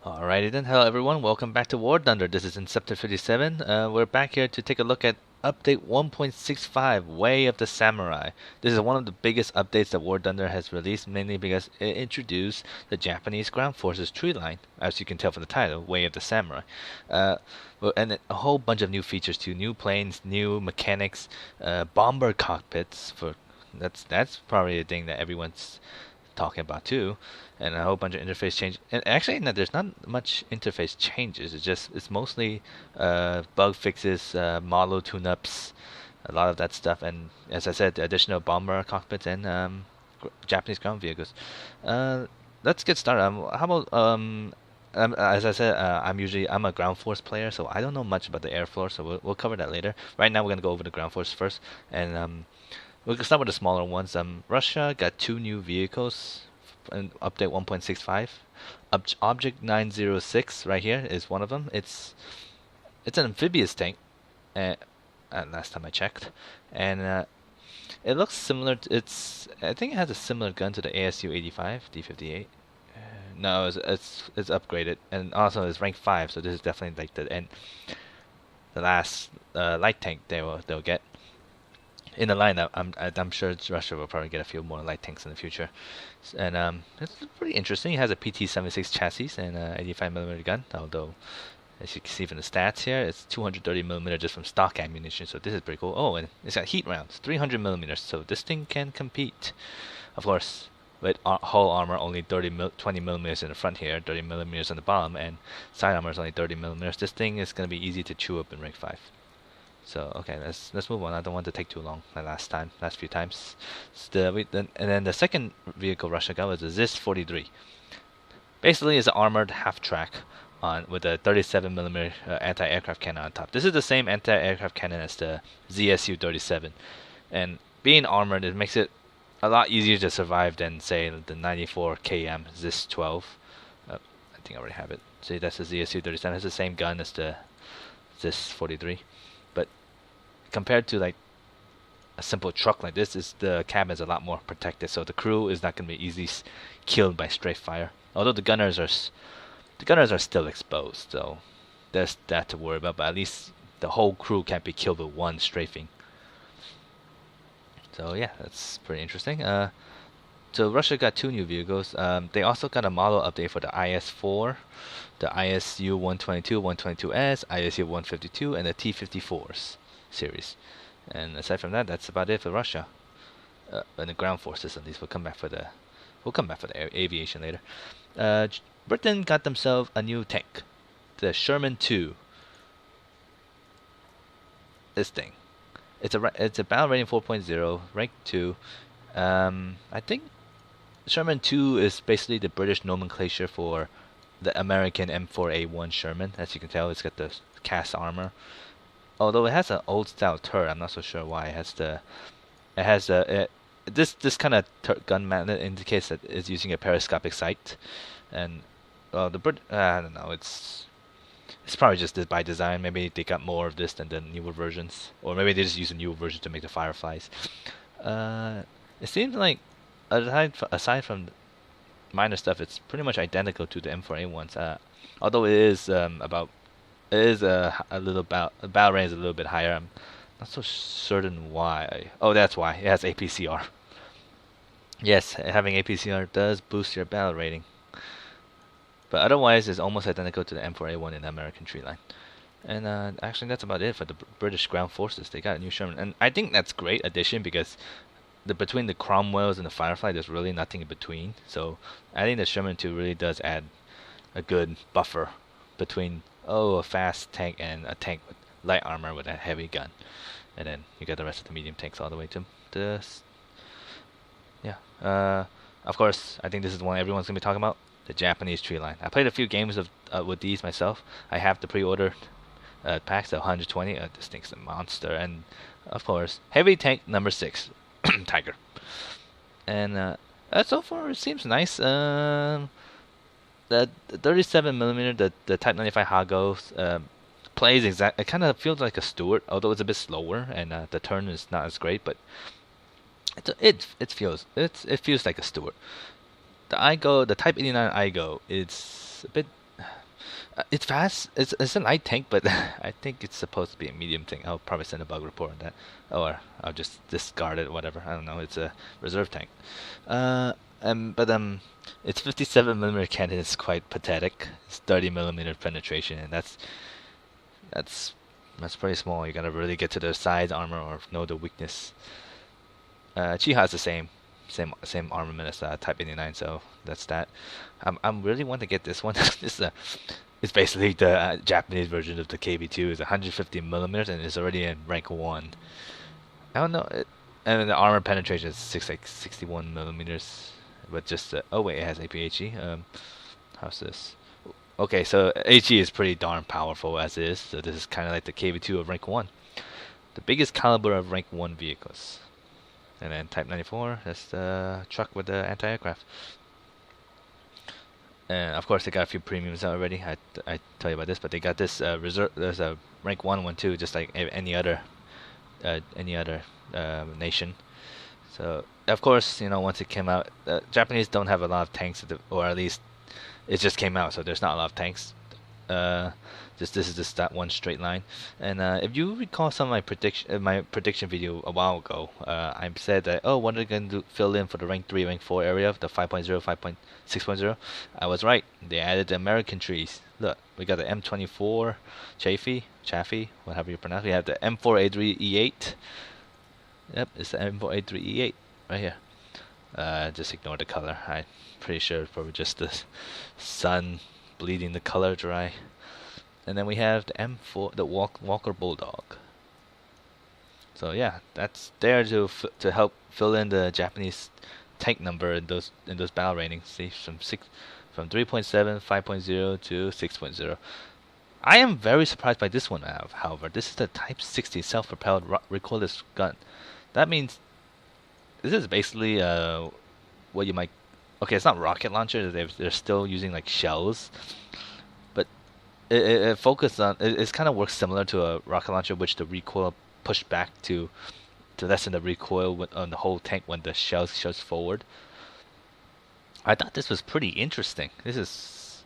Alrighty then, hello everyone, welcome back to War Thunder. This is Inceptor 57. We're back here to take a look at update 1.65, Way of the Samurai. This is one of the biggest updates that War Thunder has released, mainly because it introduced the Japanese ground forces tree line, as you can tell from the title, Way of the Samurai. And a whole bunch of new features too, new planes, new mechanics, bomber cockpits for that's probably a thing that everyone's talking about too, and a whole bunch of interface change. And actually, no, there's not much interface changes. It's mostly bug fixes, model tune-ups, a lot of that stuff. And as I said, the additional bomber cockpits and Japanese ground vehicles. Uh, let's get started. How about as I said, I'm a ground force player, so I don't know much about the air force. So we'll cover that later. Right now, we're gonna go over the ground force first, and we can start with the smaller ones. Russia got two new vehicles in update 1.65. Object 906 right here is one of them. It's an amphibious tank. Uh, Last time I checked, and it looks similar. I think it has a similar gun to the ASU 85 D58. No, it's upgraded, and also it's rank 5, so this is definitely like the last light tank they'll get in the lineup. I'm sure Russia will probably get a few more light tanks in the future, and it's pretty interesting. It has a PT-76 chassis and a 85 millimeter gun. Although, as you can see from the stats here, it's 230 millimeter just from stock ammunition. So this is pretty cool. Oh, and it's got heat rounds, 300 millimeters. So this thing can compete, of course. With hull armor, only 20 millimeters in the front here, 30 millimeters on the bottom, and side armor is only 30 millimeters. This thing is going to be easy to chew up in rank 5. So okay, let's move on. I don't want to take too long. Last few times, and then the second vehicle Russia got was the ZIS-43. Basically, it's an armored half track on with a 37 millimeter anti-aircraft cannon on top. This is the same anti-aircraft cannon as the ZSU-37, and being armored, it makes it a lot easier to survive than say the 94 km ZIS-12. I think I already have it. See, that's the ZSU-37. It's the same gun as the ZIS-43, but compared to like a simple truck like this, is the cabin is a lot more protected, so the crew is not going to be easily killed by strafe fire. Although the gunners are still exposed, so there's that to worry about. But at least the whole crew can't be killed with one strafing. So yeah, that's pretty interesting. So Russia got two new vehicles. They also got a model update for the IS-4, the ISU 122, 122S, ISU 152, and the T-54s series. And aside from that, that's about it for Russia. And the ground forces, at least. We'll come back for the aviation later. Britain got themselves a new tank, the Sherman 2. This thing. It's a battle rating 4.0, rank 2. I think Sherman 2 is basically the British nomenclature for the American M4A1 Sherman. As you can tell, it's got the cast armor. Although it has an old style turret, I'm not so sure why it has this kind of gun magnet indicates that it's using a periscopic sight, and I don't know, it's probably just by design. Maybe they got more of this than the newer versions, or maybe they just use a newer version to make the Fireflies. It seems like aside from minor stuff, it's pretty much identical to the M4A ones. Although it is a little the battle range is a little bit higher. I'm not so certain why. Oh, that's why it has APCR. Yes, having APCR does boost your battle rating, but otherwise it's almost identical to the M4A1 in the American tree line. And actually, that's about it for the British ground forces. They got a new Sherman, and I think that's great addition because between the Cromwells and the Firefly, there's really nothing in between. So I think the Sherman 2 really does add a good buffer between a fast tank and a tank with light armor with a heavy gun, and then you got the rest of the medium tanks all the way to the yeah. Of course, I think this is the one everyone's gonna be talking about, the Japanese tree line. I played a few games with these myself. I have the pre-order packs, the 120. This thing's a monster, and of course, heavy tank number 6, Tiger. And so far it seems nice. The 37 millimeter, the Type 95 Hago, plays exact. It kind of feels like a Stuart, although it's a bit slower and the turn is not as great. But it feels like a Stuart. The Type 89 Igo, it's a bit It's fast. It's a light tank, but I think it's supposed to be a medium tank. I'll probably send a bug report on that, or I'll just discard it. Whatever. I don't know. It's a reserve tank. Uh, but its 57 millimeter cannon is quite pathetic. It's 30 millimeter penetration, and that's that's pretty small. You gotta really get to the size armor or know the weakness. Chi has the same armament as Type 89, so that's that. I'm really want to get this one. It's basically the Japanese version of the KV2. It's 150 millimeters and it's already in rank 1. I don't know. And the armor penetration is 61 millimeters. But just oh wait, it has APHE. How's this? Okay, so HE is pretty darn powerful as is. So this is kind of like the KV2 of rank 1, the biggest caliber of rank 1 vehicles. And then Type 94, that's the truck with the anti-aircraft. And of course, they got a few premiums already. I tell you about this, but they got this reserve. There's a rank 1 one too, just like any other nation. So of course, once it came out, Japanese don't have a lot of tanks, or at least it just came out, so there's not a lot of tanks. This is just that one straight line. And if you recall some of my prediction video a while ago, I said that what are they going to fill in for the rank 3, rank 4 area of the 5.0, 5.6.0? I was right. They added the American trees. Look, we got the M24 Chaffee, whatever you pronounce. We have the M4A3E8. Yep, it's the M4A3E8 right here. Just ignore the color. I'm pretty sure it's probably just the sun bleeding the color dry. And then we have the M4, the Walker Bulldog. So yeah, that's there to help fill in the Japanese tank number in those battle ratings. See, from 3.7, 5.0 to 6.0. I am very surprised by this one. However, this is the Type 60 self-propelled recoilless gun. That means this is basically what you might. Okay, it's not rocket launcher. They're still using like shells, but it focused on. It kind of works similar to a rocket launcher, which the recoil pushed back to lessen the recoil on the whole tank when the shell shows forward. I thought this was pretty interesting. It's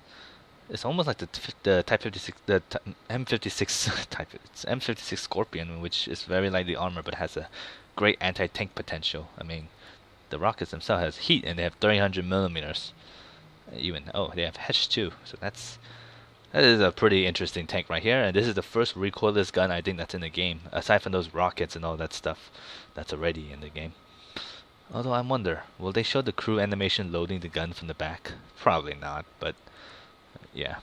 almost like the Type 56, the M56 type. It's M56 Scorpion, which is very lightly armored but has a great anti-tank potential. I mean, the rockets themselves has heat and they have 300 millimeters. They have hedge too. So that is a pretty interesting tank right here. And this is the first recoilless gun I think that's in the game, aside from those rockets and all that stuff that's already in the game. Although I wonder, will they show the crew animation loading the gun from the back? Probably not, but yeah.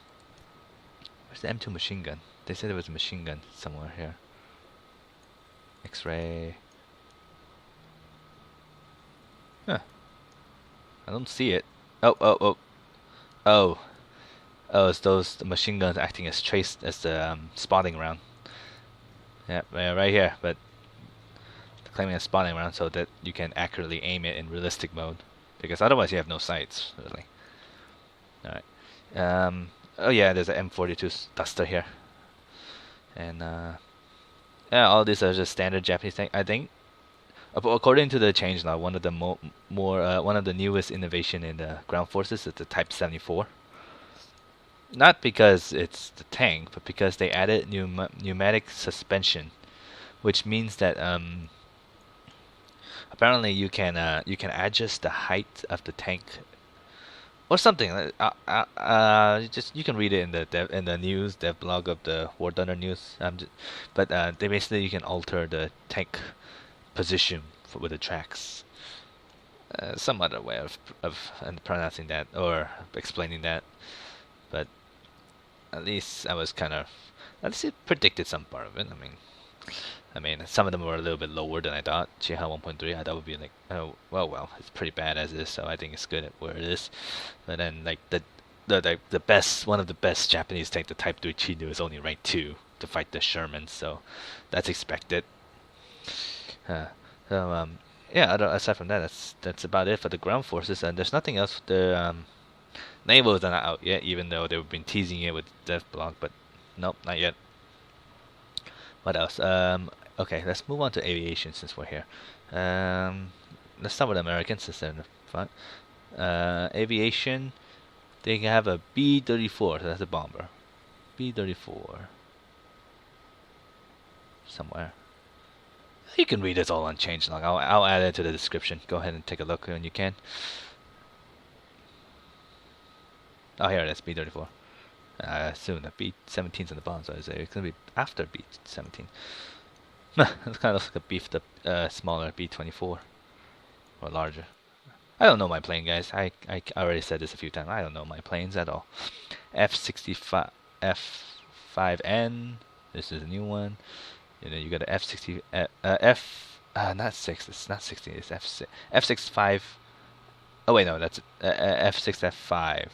Where's the M2 machine gun? They said there was a machine gun somewhere here. X-ray. Huh. I don't see it. Oh. It's the machine guns acting as the spotting round. Yeah, right here. But claiming a spotting round so that you can accurately aim it in realistic mode, because otherwise you have no sights really. All right. Oh yeah, there's an M42 Duster here, and yeah, all these are just standard Japanese tank. I think, according to the changelog, one of the one of the newest innovation in the ground forces is the Type 74. Not because it's the tank, but because they added pneumatic suspension, which means that apparently you can adjust the height of the tank or something. You can read it in the news dev blog of the War Thunder news. But they basically you can alter the tank position with the tracks. Some other way of pronouncing that or explaining that, but at least I was at least it predicted some part of it. I mean, some of them were a little bit lower than I thought. Chiha 1.3, I thought would be like, oh, well, it's pretty bad as is, so I think it's good at where it is. But then, like, the best, one of the best Japanese tank, the Type 3 Chinu, is only rank 2 to fight the Sherman, so that's expected. Yeah, aside from that, that's about it for the ground forces, and there's nothing else. The navals are not out yet, even though they've been teasing it with dev blog, but nope, not yet. What else? Okay, let's move on to aviation since we're here. Let's start with Americans since they're in the front. Aviation. They have a B-34, so that's a bomber. B-34 somewhere. You can read this all on changelog. I'll add it to the description. Go ahead and take a look when you can. Oh, here it is, B-34. Soon, the B-17's in the bottom, so it's gonna be after B-17. It kind of looks like a beefed up, smaller B-24 or larger. I don't know my plane, guys. I already said this a few times. I don't know my planes at all. F-65, F-5N. This is a new one. You know, you got a F-60, not 6. It's not 60. It's F-6, F-65. Oh wait, no, that's F-6, F-5.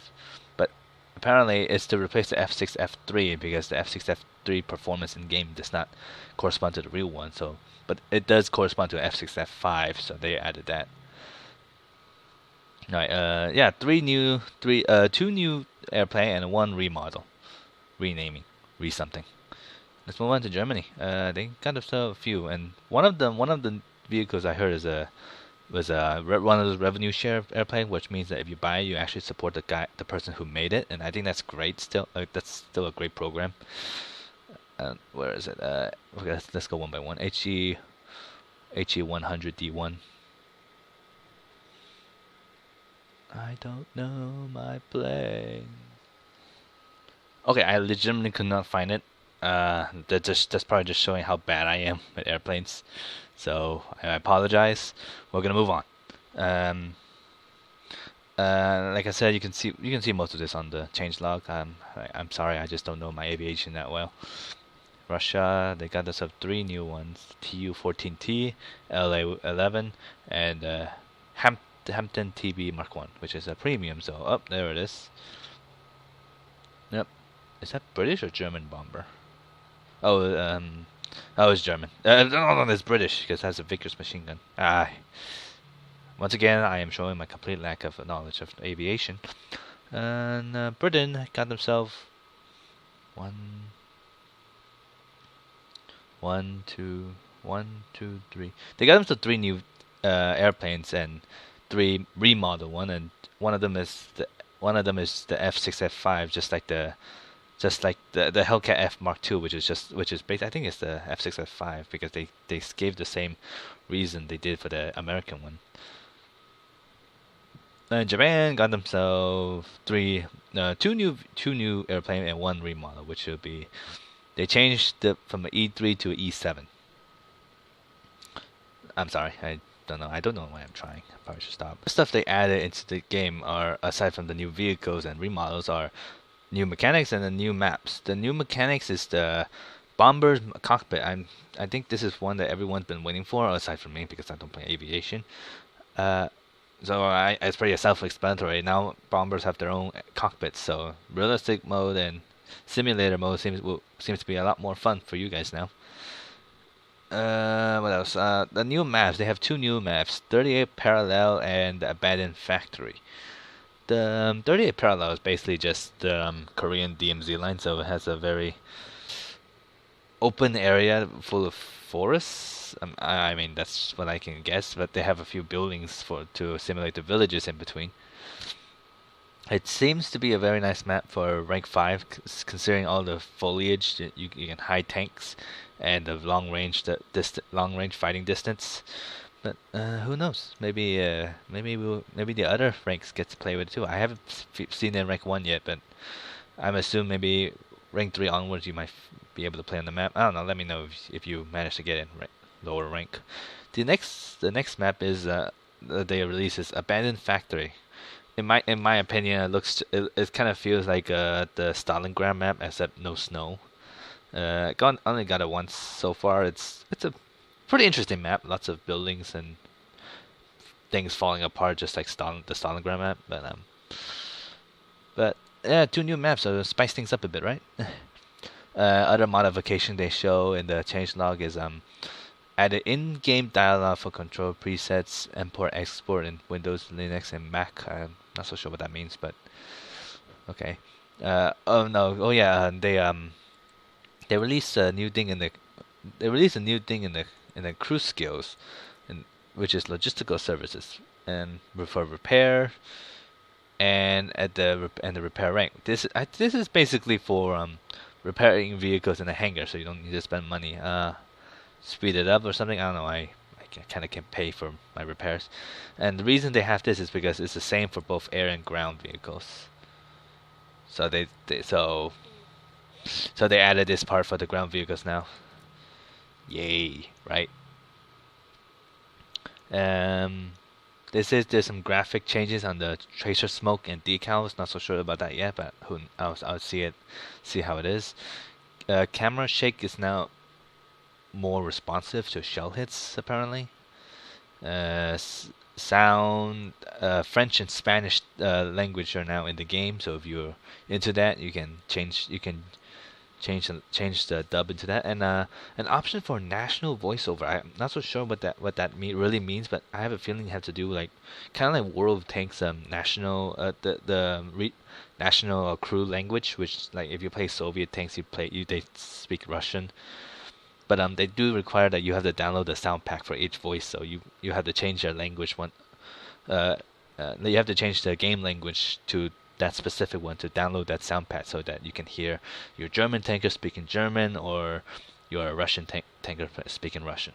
But apparently, it's to replace the F-6, F-3 because the F-6, F-3 performance in game does not correspond to the real one. So, but it does correspond to F-6, F-5. So they added that. Alright, yeah, two new airplane and one remodel, renaming, something. Let's move on to Germany. They kind of sell a few, and one of the vehicles I heard was one of those revenue share airplane, which means that if you buy it, you actually support the person who made it, and I think that's great. Still, that's still a great program. Where is it? Okay, let's go one by one. HE 100D1. I don't know my plane. Okay, I legitimately could not find it. That's probably just showing how bad I am with airplanes. So I apologize. We're gonna move on. Like I said, you can see most of this on the changelog. I'm sorry, I just don't know my aviation that well. Russia, they got us up 3 new ones: Tu-14T, LA-11, and Hampton TB Mark 1, which is a premium. So, oh, there it is. Yep. Is that British or German bomber? Oh, it's German. No, it's British because it has a Vickers machine gun. Once again, I am showing my complete lack of knowledge of aviation. And Britain got themselves one, two, three. They got themselves 3 new airplanes and 3 remodel one, and one of them is the F6 F5, just like the Hellcat F Mark II, which is based, I think it's the F6 F5 because they gave the same reason they did for the American one. And Japan got themselves 2 new airplane and 1 remodel, which will be, they changed from an E3 to an E7. I'm sorry, I don't know why I'm trying. I probably should stop. The stuff they added into the game are, aside from the new vehicles and remodels, are new mechanics and the new maps. The new mechanics is the bomber's cockpit. I think this is one that everyone's been waiting for, aside from me because I don't play aviation. So it's pretty self-explanatory. Now bombers have their own cockpits, so realistic mode and simulator mode seems to be a lot more fun for you guys now. What else? The new maps. They have 2 new maps: 38 Parallel and the Abandoned Factory. The 38 Parallel is basically just the Korean DMZ line, so it has a very open area full of forests. I mean, that's what I can guess, but they have a few buildings to simulate the villages in between. It seems to be a very nice map for rank 5, considering all the foliage. You can hide tanks and the long range fighting distance. But who knows? Maybe the other ranks get to play with it too. I haven't seen it in rank 1 yet, but I'm assuming maybe rank 3 onwards you might be able to play on the map. I don't know. Let me know if you manage to get in lower rank. The next map is they release is Abandoned Factory. In my opinion, it kind of feels like the Stalingrad map, except no snow. Only got it once so far. It's a pretty interesting map. Lots of buildings and things falling apart, just like the Stalingrad map. But yeah, 2 new maps, so spice things up a bit, right? Other modification they show in the changelog is added in-game dialogue for control presets, import/export in Windows, Linux, and Mac. I'm not so sure what that means, but okay. They released a new thing in the cruise skills, which is logistical services, and for repair, and at the repair rank. This is basically for repairing vehicles in a hangar, so you don't need to spend money. Speed it up or something. I don't know. I kind of can pay for my repairs, and the reason they have this is because it's the same for both air and ground vehicles. So they added this part for the ground vehicles now. Yay, right? Um, there's some graphic changes on the tracer smoke and decals. Not so sure about that yet, but I'll see how it is. Camera shake is now more responsive to shell hits apparently. Sound, French and Spanish language are now in the game, so if you're into that, you can change the dub into that, and an option for national voiceover. I'm not so sure what that really means, but I have a feeling it have to do like kind of like World of Tanks national national crew language, which like if you play Soviet tanks, they speak Russian, but they do require that you have to download the sound pack for each voice, so you have to change your language uh, you have to change the game language to that specific one to download that sound pad so that you can hear your German tanker speaking German or your Russian tanker speaking Russian.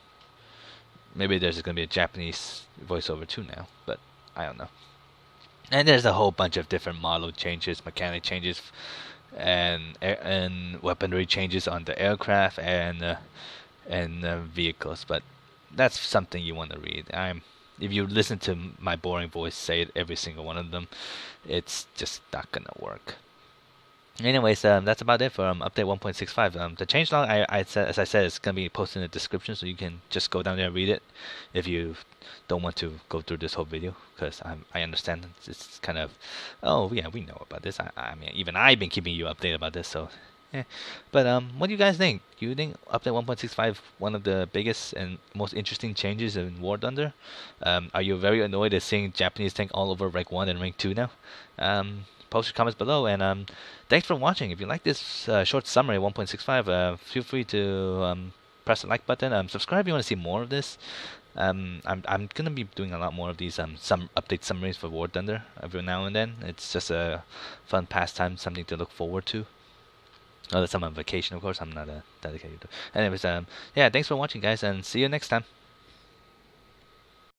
Maybe there's going to be a Japanese voiceover too now, but I don't know. And there's a whole bunch of different model changes, mechanic changes, and weaponry changes on the aircraft and vehicles. But that's something you want to read. If you listen to my boring voice say it, every single one of them, it's just not gonna work. Anyways, that's about it for update 1.65. The changelog, as I said, it's gonna be posted in the description, so you can just go down there and read it if you don't want to go through this whole video, because I understand it's kind of, oh yeah, we know about this. I mean, even I've been keeping you updated about this, so yeah. But what do you guys think? Do you think update 1.65 one of the biggest and most interesting changes in War Thunder? Are you very annoyed at seeing Japanese tank all over rank 1 and rank 2 now? Post your comments below, and thanks for watching. If you like this short summary 1.65, feel free to press the like button. Subscribe if you want to see more of this. I'm gonna be doing a lot more of these some update summaries for War Thunder every now and then. It's just a fun pastime, something to look forward to. Unless I'm on vacation, of course. I'm not dedicated to. Anyways, yeah, thanks for watching, guys, and see you next time.